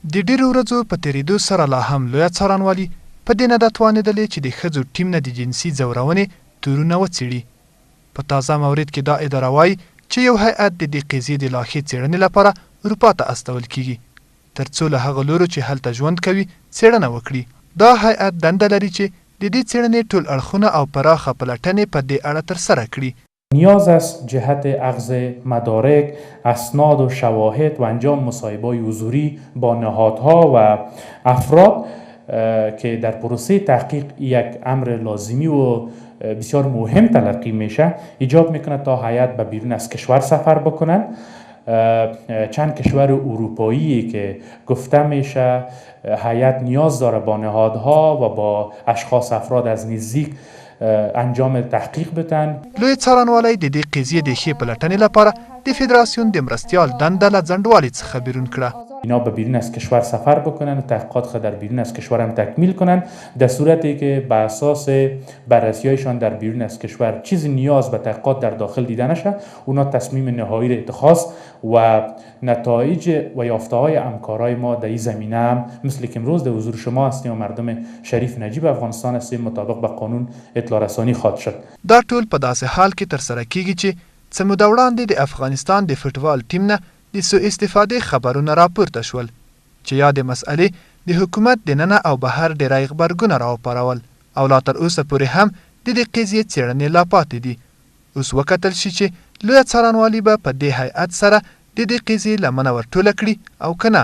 د ډیرو ورځو په تیریدو سره لا هم لویه څارنوالي په دې نه ده توانېدلې چې د ښځو ټیم نه د جنسي ځورونې تورونه وڅېړي. په تازه مورد کې دا اداره وایي چې یو هیئت د دې قضیې د لا ښې څېړنې لپاره اروپا ته استول کیږي تر څو له هغه لورو چې هلته ژوند کوي څېړنه وکړي. دا هیئت دنده لري چې د دې څېړنې ټول اړخونه او پراخه پلټنې په دې اړه ترسره کړي. نیاز است جهت اخذ مدارک، اسناد و شواهد و انجام مصاحبه‌های حضوری با نهادها و افراد که در پروسه تحقیق یک امر لازمی و بسیار مهم تلقی میشه ایجاب میکنه تا هیئت به بیرون از کشور سفر بکنن. چند کشور اروپایی که گفته میشه هیئت نیاز داره با نهادها و با اشخاص افراد از نزدیک انجام تحقیق بدن. لوی څارنوالی د دې قضیې د ښې پلټنې لپاره د فدراسیون د مرستیال دنده له ځنډوالي څخه بیرون کړه. اینا به بیرون از کشور سفر بکنن و تحقیقات خود در بیرون از کشور هم تکمیل کنن در صورتی که به اساس بررسی‌هایشان در بیرون از کشور چیزی نیاز به تحقیقات در داخل دیده نشه اونا تصمیم نهایی را اتخاذ و نتایج و یافته‌های همکارای ما در این زمینه هم مثل که امروز در حضور شما هستیم و مردم شریف نجیب افغانستان هستیم مطابق به قانون اطلاع رسانی خواهد شد. دا ټول په داسې حال کې ترسره کیږي چې څه موده وړاندې د افغانستان د فوټبال ټیم نه د سوء استفادې خبرونه راپورته شول چې یا د مسئلې د حکومت دننه او بهر ډیری غبرګونه راوپارول او لا تر اوسه پورې هم د دې قضیې څېړنې لا پاتې دي. اوس وکتل شي چې لویه څارنوالي به په دې هیئت سره د دې قضیې لمنه ورټوله کړي او که نه.